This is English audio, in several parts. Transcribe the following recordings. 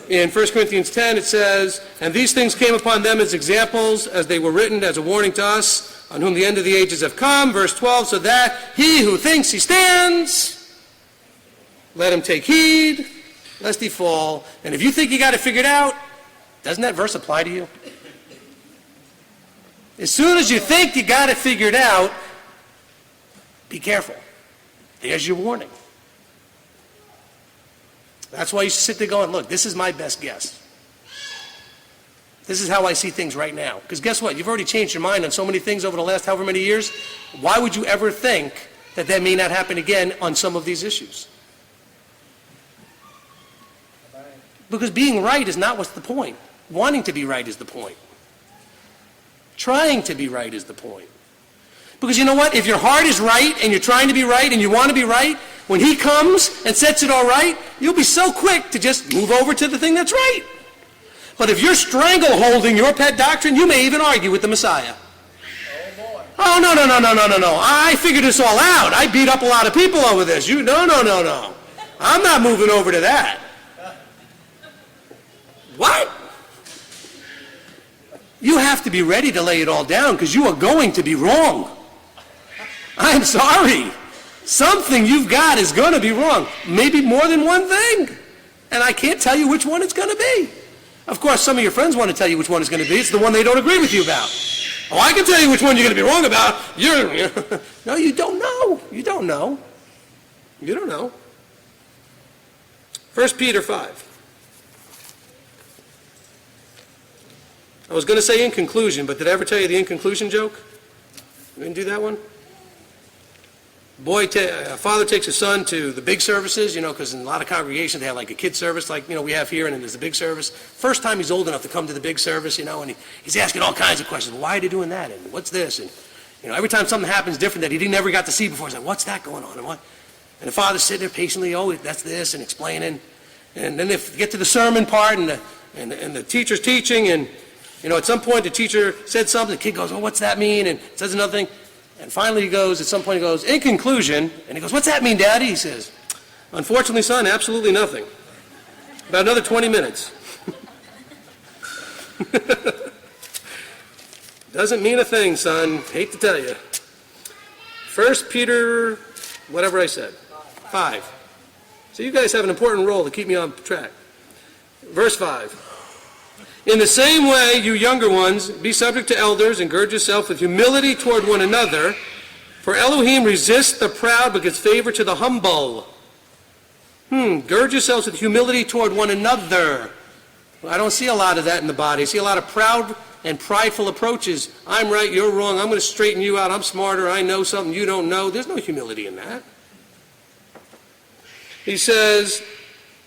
In 1 Corinthians 10 it says, "And these things came upon them as examples, as they were written as a warning to us, on whom the end of the ages have come." Verse 12, "So that he who thinks he stands, let him take heed, lest he fall." And if you think you got it figured out, doesn't that verse apply to you? As soon as you think you got it figured out, be careful. There's your warning. That's why you sit there going, look, this is my best guess. This is how I see things right now. Because guess what? You've already changed your mind on so many things over the last however many years. Why would you ever think that that may not happen again on some of these issues? Because being right is not what's the point. Wanting to be right is the point. Trying to be right is the point. Because you know what? If your heart is right and you're trying to be right and you want to be right, when he comes and sets it all right, you'll be so quick to just move over to the thing that's right. But if you're strangle-holding your pet doctrine, you may even argue with the Messiah. Oh, no. I figured this all out. I beat up a lot of people over this. No. I'm not moving over to that. What? You have to be ready to lay it all down because you are going to be wrong. I'm sorry. Something you've got is going to be wrong. Maybe more than one thing. And I can't tell you which one it's going to be. Of course, some of your friends want to tell you which one it's going to be. It's the one they don't agree with you about. Oh, I can tell you which one you're going to be wrong about. No, you don't know. You don't know. 1 Peter 5. I was going to say in conclusion, but did I ever tell you the in conclusion joke? You didn't do that one? A father takes his son to the big services, because in a lot of congregations they have like a kid service like, we have here, and then there's the big service. First time he's old enough to come to the big service, and he's asking all kinds of questions. Well, why are they doing that? And what's this? And, every time something happens different that he never got to see before, he's like, what's that going on? And the father's sitting there patiently, oh, that's this, and explaining. And then they get to the sermon part, and the teacher's teaching, and, at some point the teacher said something, the kid goes, oh, what's that mean? And says another thing. And finally at some point he goes, in conclusion, and he goes, what's that mean, Daddy? He says, unfortunately, son, absolutely nothing. About another 20 minutes. Doesn't mean a thing, son. Hate to tell you. 1 Peter, whatever I said, 5. So you guys have an important role to keep me on track. Verse 5. In the same way, you younger ones, be subject to elders and gird yourself with humility toward one another. For Elohim resists the proud but gives favor to the humble. Gird yourselves with humility toward one another. Well, I don't see a lot of that in the body. I see a lot of proud and prideful approaches. I'm right, you're wrong. I'm going to straighten you out. I'm smarter. I know something you don't know. There's no humility in that. He says,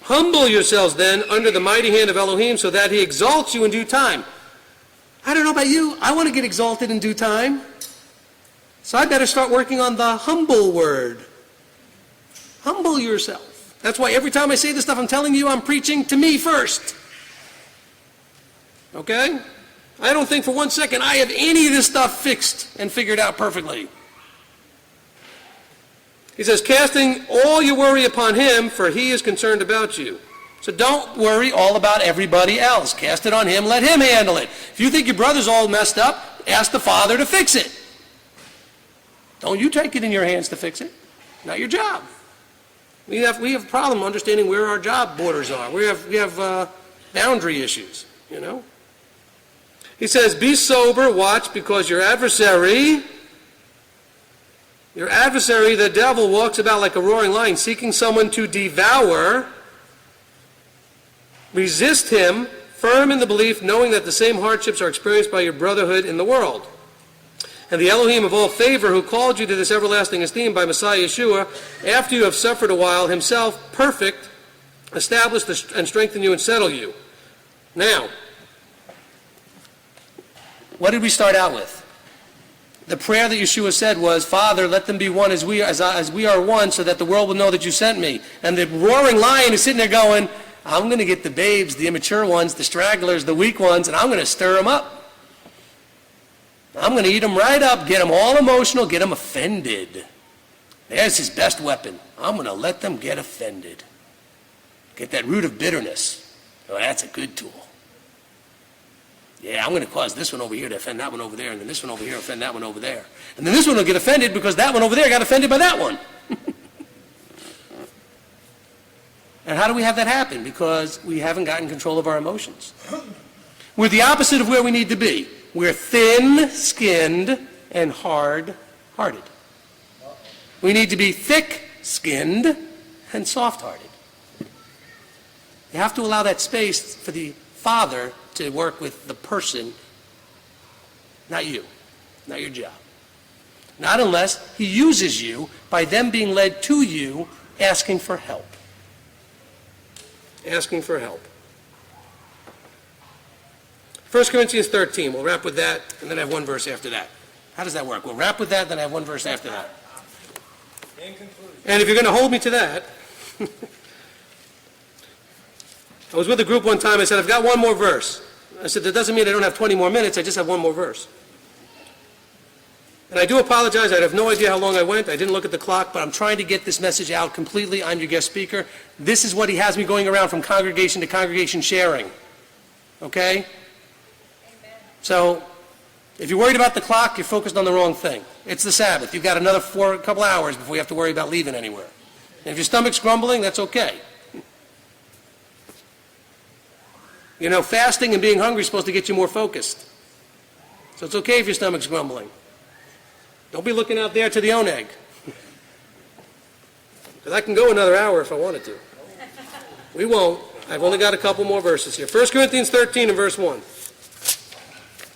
humble yourselves then under the mighty hand of Elohim so that he exalts you in due time. I don't know about you. I want to get exalted in due time. So I better start working on the humble word. Humble yourself. That's why every time I say this stuff, I'm telling you I'm preaching to me first. Okay? I don't think for one second I have any of this stuff fixed and figured out perfectly. He says, casting all your worry upon him, for he is concerned about you. So don't worry all about everybody else. Cast it on him. Let him handle it. If you think your brother's all messed up, ask the Father to fix it. Don't you take it in your hands to fix it. Not your job. We have a problem understanding where our job borders are. We have boundary issues, He says, be sober, watch, because your adversary, the devil, walks about like a roaring lion, seeking someone to devour. Resist him, firm in the belief, knowing that the same hardships are experienced by your brotherhood in the world. And the Elohim of all favor, who called you to this everlasting esteem by Messiah Yeshua, after you have suffered a while, himself, perfect, establish and strengthen you and settle you. Now, what did we start out with? The prayer that Yeshua said was, Father, let them be one as we are one, so that the world will know that you sent me. And the roaring lion is sitting there going, I'm going to get the babes, the immature ones, the stragglers, the weak ones, and I'm going to stir them up. I'm going to eat them right up, get them all emotional, get them offended. There's his best weapon. I'm going to let them get offended. Get that root of bitterness. Oh, that's a good tool. Yeah, I'm going to cause this one over here to offend that one over there, and then this one over here offend that one over there. And then this one will get offended because that one over there got offended by that one. And how do we have that happen? Because we haven't gotten control of our emotions. We're the opposite of where we need to be. We're thin-skinned and hard-hearted. We need to be thick-skinned and soft-hearted. You have to allow that space for the Father to work with the person, not you, not your job. Not unless he uses you by them being led to you asking for help. Asking for help. 1 Corinthians 13, we'll wrap with that, and then I have one verse after that. How does that work? We'll wrap with that, then I have one verse after that. In conclusion. And if you're going to hold me to that, I was with a group one time, I said, I've got one more verse. I said, that doesn't mean I don't have 20 more minutes, I just have one more verse. And I do apologize, I have no idea how long I went, I didn't look at the clock, but I'm trying to get this message out completely. I'm your guest speaker. This is what he has me going around from congregation to congregation sharing. Okay? Amen. So, if you're worried about the clock, you're focused on the wrong thing. It's the Sabbath. You've got another couple hours before you have to worry about leaving anywhere. And if your stomach's grumbling, that's okay. You know, fasting and being hungry is supposed to get you more focused. So it's okay if your stomach's grumbling. Don't be looking out there to the oneg. Because I can go another hour if I wanted to. We won't. I've only got a couple more verses here. 1 Corinthians 13 and verse 1.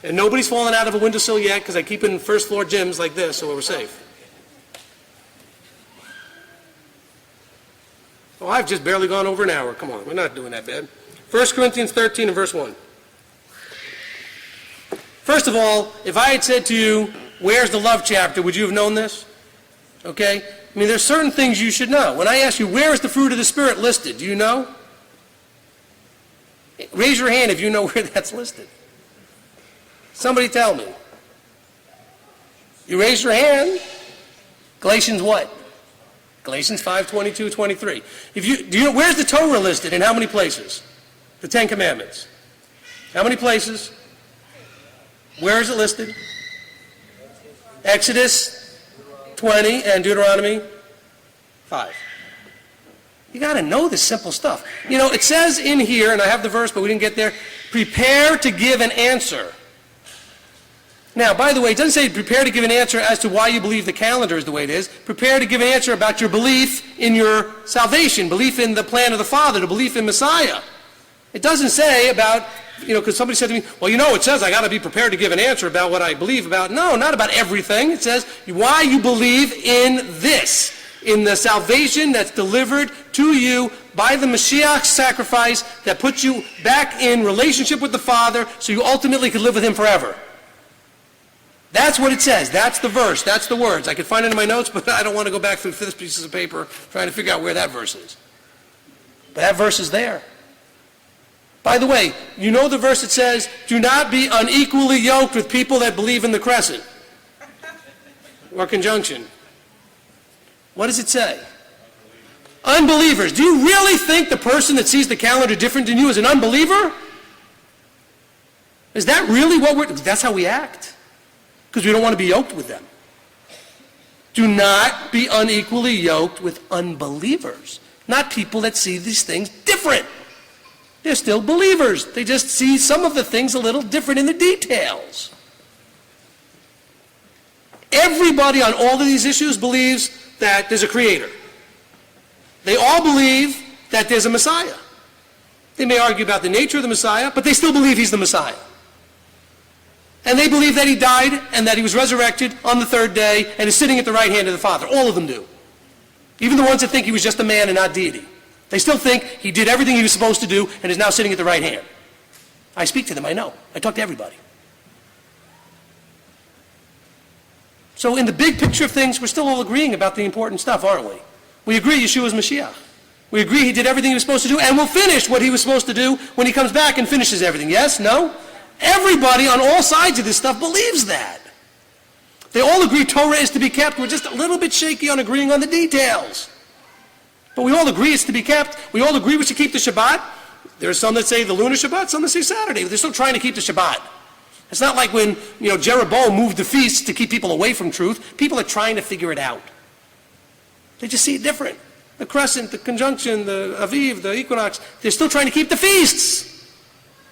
And nobody's fallen out of a windowsill yet because I keep it in first floor gyms like this, so we're safe. Oh, I've just barely gone over an hour. Come on, we're not doing that bad. 1 Corinthians 13 and verse 1. First of all, if I had said to you, where's the love chapter, would you have known this? Okay? I mean, there's certain things you should know. When I ask you, where is the fruit of the Spirit listed? Do you know? Raise your hand if you know where that's listed. Somebody tell me. You raise your hand. Galatians what? Galatians 5:22, 23. Do you know, where's the Torah listed? In how many places? The Ten Commandments. How many places? Where is it listed? Exodus 20 and Deuteronomy 5. You got to know this simple stuff. You know, it says in here, and I have the verse, but we didn't get there, prepare to give an answer. Now, by the way, it doesn't say prepare to give an answer as to why you believe the calendar is the way it is. Prepare to give an answer about your belief in your salvation, belief in the plan of the Father, the belief in Messiah. It doesn't say about, you know, because somebody said to me, well, you know, it says I got to be prepared to give an answer about what I believe about. No, not about everything. It says why you believe in this, in the salvation that's delivered to you by the Mashiach's sacrifice that puts you back in relationship with the Father so you ultimately could live with him forever. That's what it says. That's the verse. That's the words. I could find it in my notes, but I don't want to go back through 5 pieces of paper trying to figure out where that verse is. But that verse is there. By the way, you know the verse that says, do not be unequally yoked with people that believe in the crescent or conjunction. What does it say? Unbelievers. Do you really think the person that sees the calendar different than you is an unbeliever? Is that really what that's how we act? Because we don't want to be yoked with them. Do not be unequally yoked with unbelievers, not people that see these things different. They're still believers. They just see some of the things a little different in the details. Everybody on all of these issues believes that there's a creator. They all believe that there's a Messiah. They may argue about the nature of the Messiah, but they still believe he's the Messiah. And they believe that he died and that he was resurrected on the third day and is sitting at the right hand of the Father. All of them do. Even the ones that think he was just a man and not deity. They still think he did everything he was supposed to do and is now sitting at the right hand. I speak to them, I know. I talk to everybody. So in the big picture of things, we're still all agreeing about the important stuff, aren't we? We agree Yeshua's Mashiach. We agree he did everything he was supposed to do and will finish what he was supposed to do when he comes back and finishes everything. Yes? No? Everybody on all sides of this stuff believes that. They all agree Torah is to be kept. We're just a little bit shaky on agreeing on the details. But we all agree it's to be kept. We all agree we should keep the Shabbat. There are some that say the lunar Shabbat, some that say Saturday, but they're still trying to keep the Shabbat. It's not like when, Jeroboam moved the feasts to keep people away from truth. People are trying to figure it out. They just see it different. The crescent, the conjunction, the aviv, the equinox, they're still trying to keep the feasts.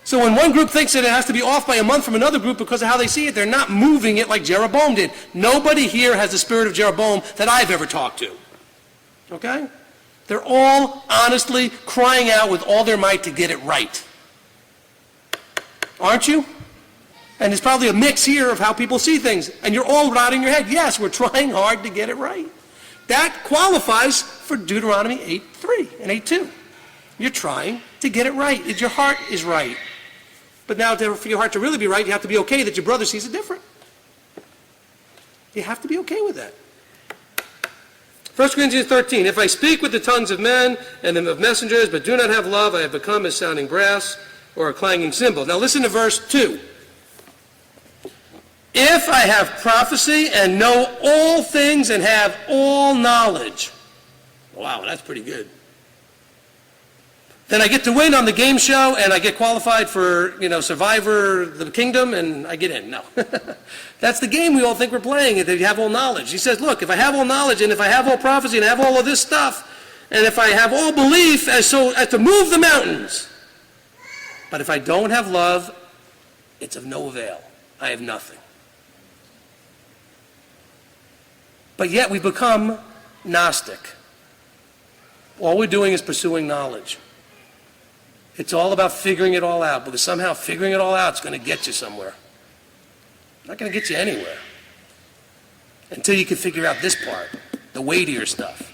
So when one group thinks that it has to be off by a month from another group because of how they see it, they're not moving it like Jeroboam did. Nobody here has the spirit of Jeroboam that I've ever talked to. Okay? They're all honestly crying out with all their might to get it right. Aren't you? And there's probably a mix here of how people see things. And you're all nodding your head. Yes, we're trying hard to get it right. That qualifies for Deuteronomy 8:3 and 8:2. You're trying to get it right. Your heart is right. But now for your heart to really be right, you have to be okay that your brother sees it different. You have to be okay with that. 1 Corinthians 13, if I speak with the tongues of men and of messengers, but do not have love, I have become as sounding brass or a clanging cymbal. Now listen to verse 2. If I have prophecy and know all things and have all knowledge. Wow, that's pretty good. Then I get to win on the game show and I get qualified for, Survivor the Kingdom and I get in. No. That's the game we all think we're playing, that you have all knowledge. He says, look, if I have all knowledge and if I have all prophecy and I have all of this stuff, and if I have all belief as to move the mountains, but if I don't have love, it's of no avail. I have nothing. But yet we become Gnostic. All we're doing is pursuing knowledge. It's all about figuring it all out, because somehow figuring it all out is going to get you somewhere. Not going to get you anywhere until you can figure out this part, the weightier stuff.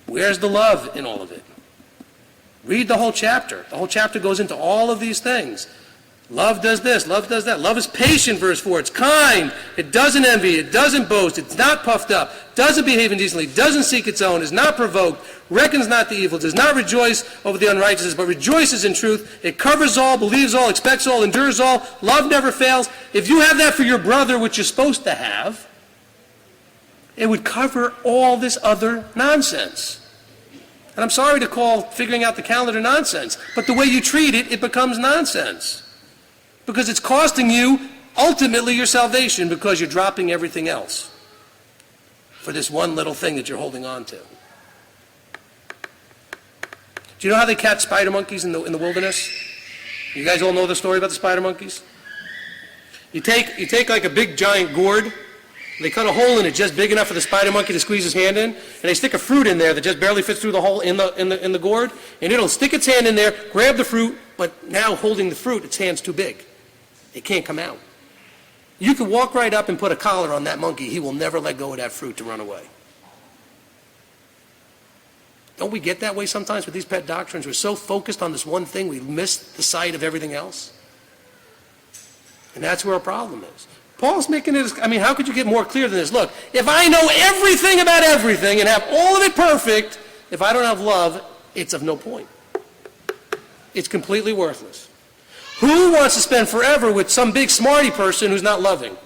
Where's the love in all of it? Read the whole chapter. The whole chapter goes into all of these things. Love does this, love does that. Love is patient, verse 4. It's kind. It doesn't envy. It doesn't boast. It's not puffed up. Doesn't behave indecently. Doesn't seek its own. Is not provoked. Reckons not the evil. Does not rejoice over the unrighteousness, but rejoices in truth. It covers all, believes all, expects all, endures all. Love never fails. If you have that for your brother, which you're supposed to have, it would cover all this other nonsense. And I'm sorry to call figuring out the calendar nonsense, but the way you treat it, it becomes nonsense. Because it's costing you, ultimately, your salvation, because you're dropping everything else for this one little thing that you're holding on to. Do you know how they catch spider monkeys in the wilderness? You guys all know the story about the spider monkeys? You take like a big giant gourd, they cut a hole in it just big enough for the spider monkey to squeeze his hand in, and they stick a fruit in there that just barely fits through the hole in the gourd, and it'll stick its hand in there, grab the fruit, but now holding the fruit, its hand's too big. It can't come out. You can walk right up and put a collar on that monkey. He will never let go of that fruit to run away. Don't we get that way sometimes with these pet doctrines? We're so focused on this one thing, we miss the sight of everything else. And that's where our problem is. Paul's making it, how could you get more clear than this? Look, if I know everything about everything and have all of it perfect, if I don't have love, it's of no point. It's completely worthless. Who wants to spend forever with some big smarty person who's not loving?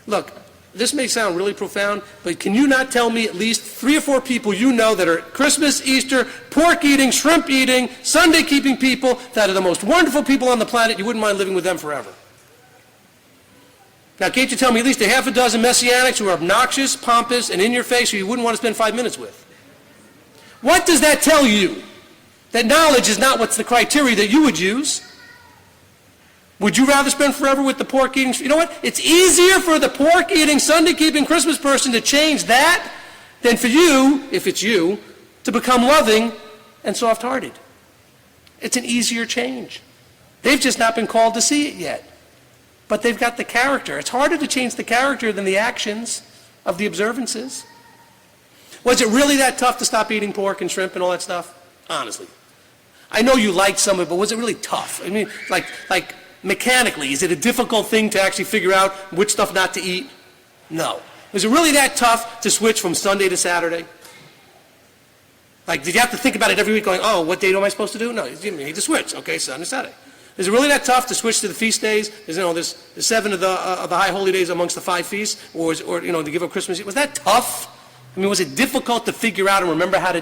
Look, this may sound really profound, but can you not tell me at least 3 or 4 people you know that are Christmas, Easter, pork-eating, shrimp-eating, Sunday-keeping people that are the most wonderful people on the planet, you wouldn't mind living with them forever? Now, can't you tell me at least a half a dozen messianics who are obnoxious, pompous, and in your face who you wouldn't want to spend 5 minutes with? What does that tell you? That knowledge is not what's the criteria that you would use. Would you rather spend forever with the pork-eating? You know what? It's easier for the pork-eating, Sunday-keeping Christmas person to change that than for you, if it's you, to become loving and soft-hearted. It's an easier change. They've just not been called to see it yet. But they've got the character. It's harder to change the character than the actions of the observances. Was it really that tough to stop eating pork and shrimp and all that stuff? Honestly. I know you liked some of it, but was it really tough? Like mechanically, is it a difficult thing to actually figure out which stuff not to eat? No. Was it really that tough to switch from Sunday to Saturday? Like, did you have to think about it every week going, oh, what day am I supposed to do? No, you need to switch. Okay, Sunday, Saturday. Is it really that tough to switch to the feast days? There's 7 of the high holy days amongst the 5 feasts, or to give up Christmas? Was that tough? I mean, was it difficult to figure out and remember how to do